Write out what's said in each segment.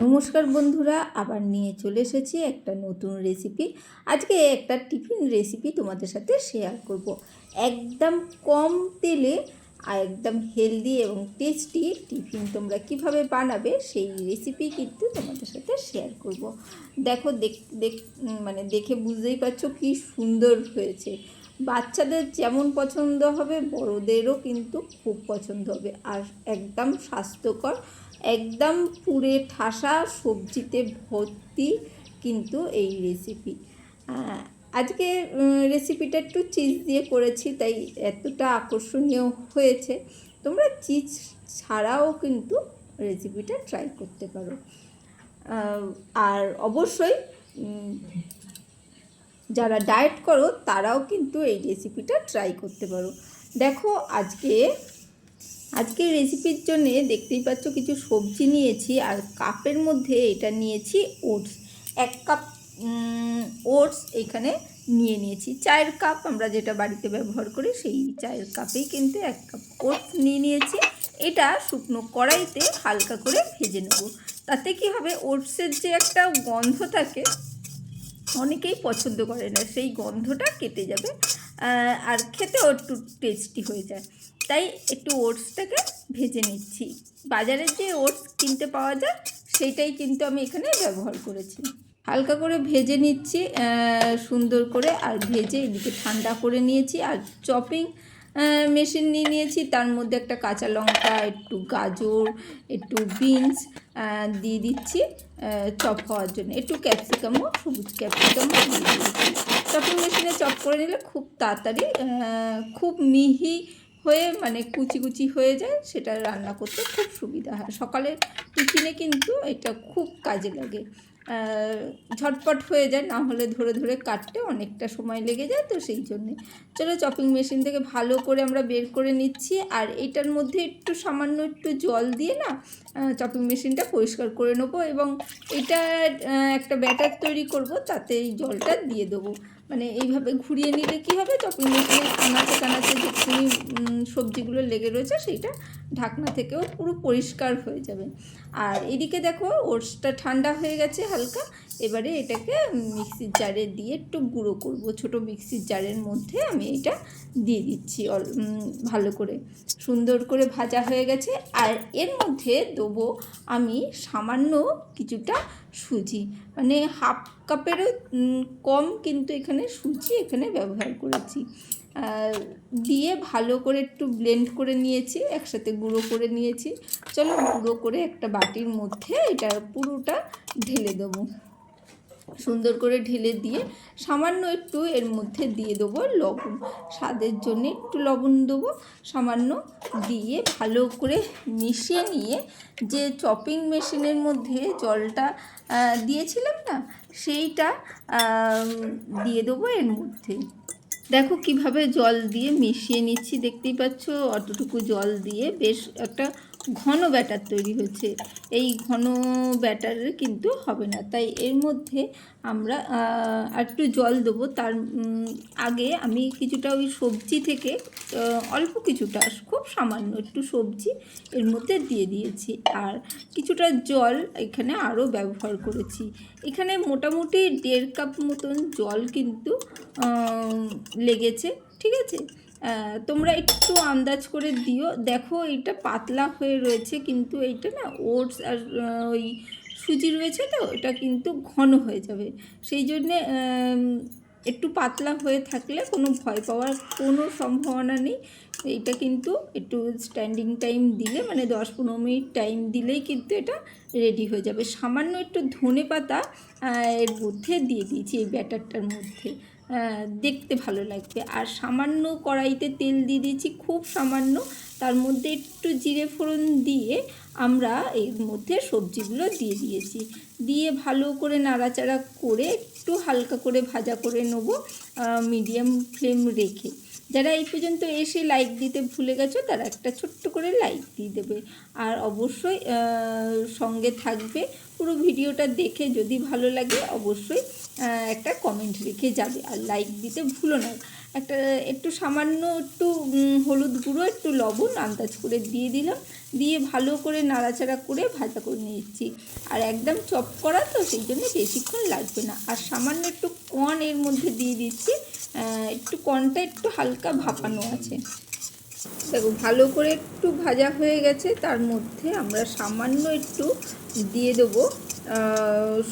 নমস্কার বন্ধুরা, আবার নিয়ে চলে এসেছি একটা নতুন রেসিপি। আজকে একটা টিফিন রেসিপি তোমাদের সাথে শেয়ার করব। একদম কম তেলে আর একদম হেলদি এবং টেস্টি টিফিন তোমরা কিভাবে বানাবে সেই রেসিপি কিন্তু তোমাদের সাথে শেয়ার করব। দেখো দেখে বুঝতেই পারছো কি সুন্দর হয়েছে। বাচ্চাদের যেমন পছন্দ হবে বড়োদেরও কিন্তু খুব পছন্দ হবে, আর একদম স্বাস্থ্যকর, একদম পুরে ঠাসা সবজিতে ভর্তি কিন্তু এই রেসিপি। আজকে রেসিপিটা একটু চিজ দিয়ে করেছি, তাই এতটা আকর্ষণীয় হয়েছে। তোমরা চিজ ছাড়াও কিন্তু রেসিপিটা ট্রাই করতে পারো। আর অবশ্যই যারা ডায়েট করো তারাও কিন্তু এই রেসিপিটা ট্রাই করতে পারো। দেখো আজকে রেসিপির জন্যে দেখতেই পাচ্ছ কিছু সবজি নিয়েছি, আর কাপের মধ্যে এটা নিয়েছি ওটস। 1 কাপ ওটস এখানে নিয়েছি। চায়ের কাপ আমরা যেটা বাড়িতে ব্যবহার করি সেই চায়ের কাপেই কিন্তু 1 কাপ ওটস নিয়েছি। এটা শুকনো কড়াইতে হালকা করে ভেজে নেব। তাতে কি হবে, ওটসের যে একটা গন্ধ থাকে অনেকেই পছন্দ করে না, সেই গন্ধটা কেটে যাবে, আর খেতেও একটু টেস্টি হয়ে যায়। তাই একটু ওটসটাকে ভেজে নিচ্ছি। বাজারের যে ওটস কিনতে পাওয়া যায় সেইটাই কিন্তু আমি এখানে ব্যবহার করেছি। হালকা করে ভেজে নিচ্ছি সুন্দর করে, আর ভেজে এদিকে ঠান্ডা করে নিয়েছি। আর চপিং মেশিন নিয়েছি, তার মধ্যে একটা কাঁচা লঙ্কা, একটু গাজর, একটু বিনস দিয়ে দিচ্ছি চপ হওয়ার জন্য। একটু ক্যাপসিকামও, সবুজ ক্যাপসিকামও দিয়ে দিচ্ছি। চপিং মেশিনে চপ করে নিলে খুব তাড়াতাড়ি খুব মিহি হয়ে মানে কুচি কুচি হয়ে যায়, সেটা রান্না করতে খুব সুবিধা হয়। সকালে টিফিনে কিন্তু এটা খুব কাজে লাগে, ঝটপট হয়ে যায়, না হলে ধরে ধরে কাটতে অনেকটা সময় লেগে যায়। তো সেই জন্যে চলো চপিং মেশিন থেকে ভালো করে আমরা বের করে নিচ্ছি। আর এটার মধ্যে একটু সামান্য একটু জল দিয়ে না চপিং মেশিনটা পরিষ্কার করে নেবো, এবং এটা একটা ব্যাটার তৈরি করব, তাতে এই জলটা দিয়ে দেবো। মানে এইভাবে ঘুরিয়ে নিলে কী হবে, চপিং মেশিনের কানাচে কানাচে যেখানে সবজিগুলো লেগে রয়েছে সেইটা ঢাকনা থেকেও পুরো পরিষ্কার হয়ে যাবে। আর এদিকে দেখো ওটসটা ঠান্ডা হয়ে গেছে হালকা। এবারে এটাকে মিক্সির জারে দিয়ে একটু গুঁড়ো করব। ছোটো মিক্সির জারের মধ্যে আমি এটা দিয়ে দিচ্ছি ভালো করে, সুন্দর করে ভাজা হয়ে গেছে। আর এর মধ্যে দেবো আমি সামান্য কিছুটা সুজি, মানে হাফ কাপেরও কম কিন্তু এখানে সুজি এখানে ব্যবহার করেছি। দিয়ে ভালো করে একটু ব্লেন্ড করে নিয়েছি, একসাথে গুঁড়ো করে নিয়েছি। চলো গুঁড়ো করে একটা বাটির মধ্যে এটা পুরোটা ঢেলে দেবো। সুন্দর করে ঢেলে দিয়ে সামান্য একটু এর মধ্যে দিয়ে দেবো লবণ, স্বাদের জন্য একটু লবণ দেবো সামান্য, দিয়ে ভালো করে মিশিয়ে নিয়ে যে চপিং মেশিনের মধ্যে জলটা দিয়েছিলাম না, সেইটা দিয়ে দেবো এর মধ্যে। দেখো কিভাবে জল দিয়ে মিশিয়ে নিচ্ছি, দেখতেই পাচ্ছ অতটুকু জল দিয়ে বেশ একটা ঘন ব্যাটার তৈরি হচ্ছে। এই ঘন ব্যাটারে কিন্তু হবে না, তাই এর মধ্যে আমরা একটু জল দেবো। তার আগে আমি কিছুটা ওই সবজি থেকে অল্প কিছুটা, খুব সামান্য একটু সবজি এর মধ্যে দিয়ে দিয়েছি, আর কিছুটা জল এখানে আরও ব্যবহার করেছি। এখানে মোটামুটি 1.5 কাপ মতন জল কিন্তু লেগেছে, ঠিক আছে। তোমরা একটু আন্দাজ করে দিও। দেখো এটা পাতলা হয়ে রয়েছে, কিন্তু এইটা না ওটস আর ওই সুজি রয়েছে, তো এটা কিন্তু ঘন হয়ে যাবে। সেই জন্যে একটু পাতলা হয়ে থাকলে কোনো ভয় পাওয়ার কোনো সম্ভাবনা নেই। এইটা কিন্তু একটু স্ট্যান্ডিং টাইম দিলে, মানে 10-15 মিনিট টাইম দিলেই কিন্তু এটা রেডি হয়ে যাবে। সামান্য একটু ধনেপাতা এর মধ্যে দিয়ে দিয়েছি এই ব্যাটারটার মধ্যে, দেখতে ভালো লাগবে। আর সামান্য কড়াইতে তেল দিয়ে দিয়েছি, খুব সামান্য, তার মধ্যে একটু জিরে ফোড়ন দিয়ে আমরা এর মধ্যে সবজিগুলো দিয়ে দিয়েছি। দিয়ে ভালো করে নাড়াচাড়া করে একটু হালকা করে ভাজা করে নেবো মিডিয়াম ফ্লেম রেখে। যারা এই পর্যন্ত এসে লাইক দিতে ভুলে গেছো তারা একটা ছোট্ট করে লাইক দিয়ে দেবে, আর অবশ্যই সঙ্গে থাকবে পুরো ভিডিওটা দেখে। যদি ভালো লাগে অবশ্যই একটা কমেন্ট রেখে যাবে, আর লাইক দিতে ভুলো না। একটু সামান্য একটু হলুদ গুঁড়ো, একটু লবণ আন্দাজ করে দিয়ে দিলাম, দিয়ে ভালো করে নাড়াচাড়া করে ভাজা করে নিচ্ছি। আর একদম চপ করা তো, সেই জন্য বেশিক্ষণ লাগবে না। আর সামান্য একটু কর্ন এর মধ্যে দিয়ে দিচ্ছি, একটু কর্নটা একটু হালকা ভাপানো আছে। দেখো ভালো করে একটু ভাজা হয়ে গেছে, তার মধ্যে আমরা সামান্য একটু দিয়ে দেবো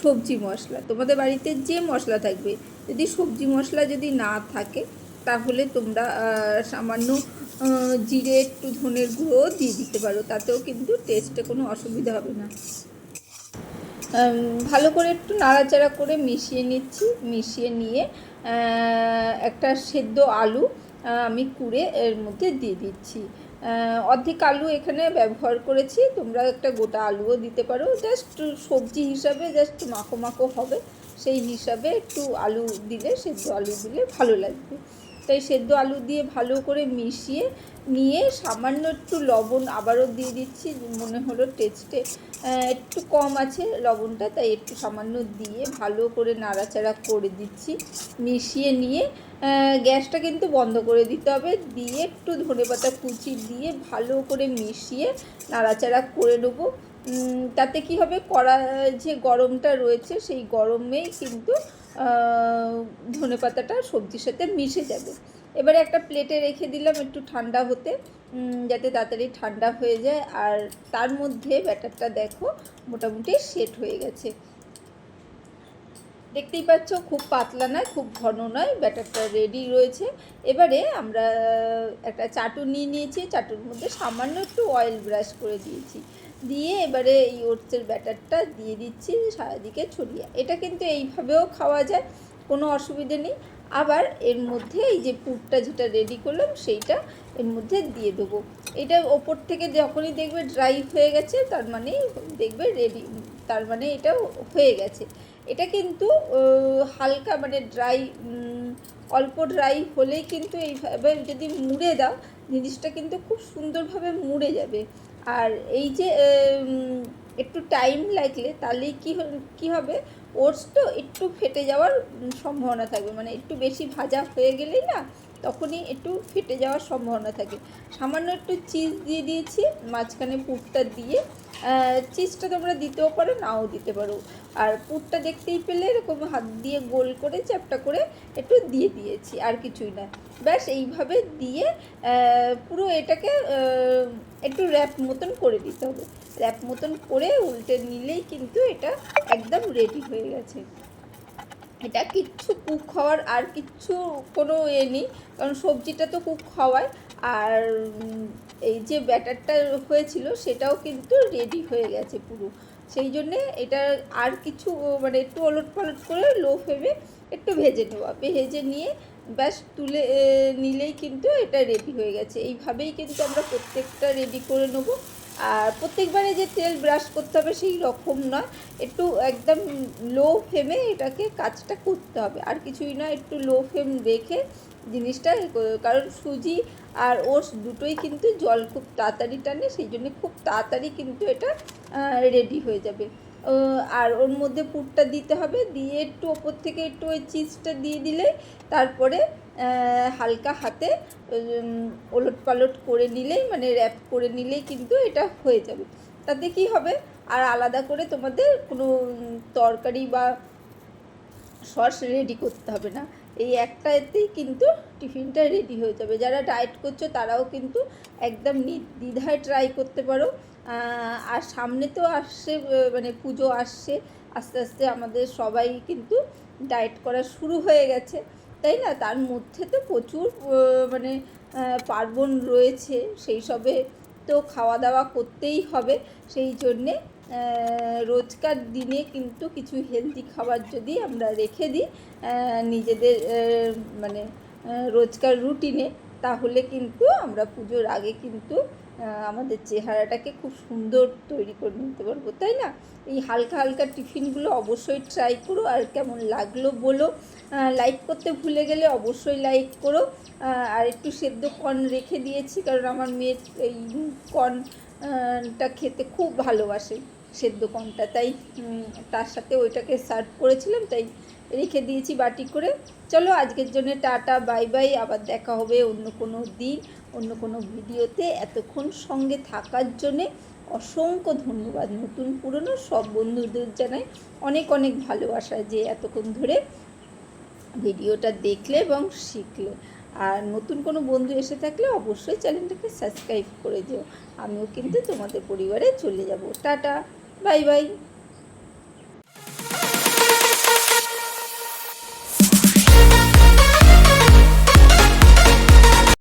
সবজি মশলা। তোমাদের বাড়িতে যে মশলা থাকবে, যদি সবজি মশলা যদি না থাকে তাহলে তোমরা সামান্য জিরে, একটু ধনের গুঁড়ো দিয়ে দিতে পারো, তাতেও কিন্তু টেস্টে কোনো অসুবিধা হবে না। ভালো করে একটু নাড়াচাড়া করে মিশিয়ে নিচ্ছি। মিশিয়ে নিয়ে একটা সেদ্ধ আলু আমি কুড়ে এর মধ্যে দিয়ে দিচ্ছি। অর্ধেক আলু এখানে ব্যবহার করেছি, তোমরা একটা গোটা আলুও দিতে পারো। জাস্ট সবজি হিসাবে জাস্ট মাখো মাখো হবে, সেই হিসাবে একটু আলু দিলে, সেদ্ধ আলু দিলে ভালো লাগবে। তাই সেদ্ধ আলু দিয়ে ভালো করে মিশিয়ে নিয়ে সামান্য একটু লবণ আবারও দিয়ে দিচ্ছি। মনে হলো টেস্টে একটু কম আছে লবণটা, তাই একটু সামান্য দিয়ে ভালো করে নাড়াচাড়া করে দিচ্ছি। মিশিয়ে নিয়ে গ্যাসটা কিন্তু বন্ধ করে দিতে হবে, দিয়ে একটু ধনেপাতা কুচি দিয়ে ভালো করে মিশিয়ে নাড়াচাড়া করে নেবো। তাতে কি হবে, কড়া যে গরমটা রয়েছে সেই গরমেই কিন্তু ধনেপাতাটা সবজির সাথে মিশে যাবে। এবারে একটা প্লেটে রেখে দিলাম একটু ঠান্ডা হতে, যাতে তাড়াতাড়ি ঠান্ডা হয়ে যায়। আর তার মধ্যে ব্যাটারটা দেখো মোটামুটি সেট হয়ে গেছে। দেখতেই পাচ্ছ খুব পাতলা নয়, খুব ঘন নয়, ব্যাটারটা রেডি রয়েছে। এবারে আমরা একটা চাটু নিয়েছি, চাটুর মধ্যে সামান্য একটু অয়েল ব্রাশ করে দিয়েছি, দিয়ে এবারে এই ওটসের ব্যাটারটা দিয়ে দিচ্ছি সারাদিকে ছড়িয়ে। এটা কিন্তু এইভাবেও খাওয়া যায়, কোনো অসুবিধে নেই। আবার এর মধ্যে এই যে পুরটা যেটা রেডি করলাম সেইটা এর মধ্যে দিয়ে দেবো। এটা ওপর থেকে যখনই দেখবে ড্রাই হয়ে গেছে, তার মানে দেখবে রেডি, তার মানে এটা হয়ে গেছে। এটা কিন্তু হালকা মানে ড্রাই, অল্প ড্রাই হলেই কিন্তু এইভাবে যদি মুড়ে দাও, জিনিসটা কিন্তু খুব সুন্দরভাবে মুড়ে যাবে। আর এই যে একটু টাইম লাগলে তাহলেই কী হবে, ওটস তো একটু ফেটে যাওয়ার সম্ভাবনা থাকবে, মানে একটু বেশি ভাজা হয়ে গেলেই না তখনই একটু ফেটে যাওয়ার সম্ভাবনা থাকে। সামান্য একটু চিজ দিয়ে দিয়েছি মাঝখানে পুরটা দিয়ে, চিজটা তোমরা দিতেও পারো, নাও দিতে পারো। আর পুরটা দেখতেই পেলে এরকম হাত দিয়ে গোল করে চ্যাপটা করে একটু দিয়ে দিয়েছি, আর কিছুই না। ব্যাস এইভাবে দিয়ে পুরো এটাকে একটু র্যাপ মতন করে দিতে হবে। র্যাপ মতন করে উল্টে নিলেই কিন্তু এটা একদম রেডি হয়ে গেছে। এটা কিচ্ছু কুক হওয়ার আর কিচ্ছু কোনো নেই, কারণ সবজিটা তো কুক হওয়ায়, আর এই যে ব্যাটারটা হয়েছিল সেটাও কিন্তু রেডি হয়ে গেছে পুরো। সেই জন্যে এটা আর কিছু মানে একটু ওলট পালট করে লো ফ্লেমে একটু ভেজে নেওয়া, ভেজে নিয়ে ব্যাস তুলে নিলেই কিন্তু এটা রেডি হয়ে গেছে। এইভাবেই কিন্তু আমরা প্রত্যেকটা রেডি করে নেবো। আর প্রত্যেকবারে যে তেল ব্রাশ করতে হবে সেই রকম নয়, একটু একদম লো ফ্লেমে এটাকে কাজটা করতে হবে, আর কিছুই না। একটু লো ফ্লেম রেখে জিনিসটা, কারণ সুজি আর ওটস দুটোই কিন্তু জল খুব তাড়াতাড়ি টানে, সেই জন্য খুব তাড়াতাড়ি কিন্তু এটা রেডি হয়ে যাবে। আর ওর মধ্যে পুরটা দিতে হবে, দিয়ে একটু ওপর থেকে একটু ওই চিজটা দিয়ে দিলে, তারপরে হালকা হাতে ওলট পালট করে নিলেই, মানে র্যাপ করে নিলেই কিন্তু এটা হয়ে যাবে। তাতে কি হবে, আর আলাদা করে তোমাদের কোনো তরকারি বা সস রেডি করতে হবে না। এই একটাতেই কিন্তু টিফিনটা রেডি হয়ে যাবে। যারা ডায়েট করছো তারাও কিন্তু একদম নির্দ্বিধায় ট্রাই করতে পারো। আর সামনে তো আসছে, মানে পুজো আসছে, আস্তে আস্তে আমাদের সবাই কিন্তু ডায়েট করা শুরু হয়ে গেছে, তাই না? তার মধ্যে তো প্রচুর মানে পার্বণ রয়েছে, সেই সবে তো খাওয়া দাওয়া করতেই হবে। সেই জন্যে রোজকার দিনে কিন্তু কিছু হেলদি খাবার যদি আমরা রেখে দিই নিজেদের মানে রোজকার রুটিনে, তাহলে কিন্তু আমরা পুজোর আগে কিন্তু আমাদের চেহারাটাকে খুব সুন্দর তৈরি করে নিতে পারবো, তাই না? এই হালকা হালকা টিফিনগুলো অবশ্যই ট্রাই করো, আর কেমন লাগলো বলো। লাইক করতে ভুলে গেলে অবশ্যই লাইক করো। আর একটু সেদ্ধ কর্ন রেখে দিয়েছি, কারণ আমার মেয়ের এই কর্নটা খেতে খুব ভালোবাসে, সেদ্ধ কর্নটা, তাই তার সাথে ওইটাকে সার্ভ করেছিলাম, তাই রেখে দিয়েছি বাটি করে। চলো আজকের জন্য টাটা, বাই বাই। আবার দেখা হবে অন্য কোনো দিন, অন্য কোনো ভিডিওতে। এতক্ষণ সঙ্গে থাকার জন্যে অসংখ্য ধন্যবাদ। নতুন পুরনো সব বন্ধুদের জানাই অনেক অনেক ভালোবাসা যে এতক্ষণ ধরে ভিডিওটা দেখলে এবং শিখলে। আর নতুন কোনো বন্ধু এসে থাকলে অবশ্যই চ্যানেলটাকে সাবস্ক্রাইব করে দিও। আমিও কিন্তু তোমাদের পরিবারে চলে যাব। Tata, bye bye.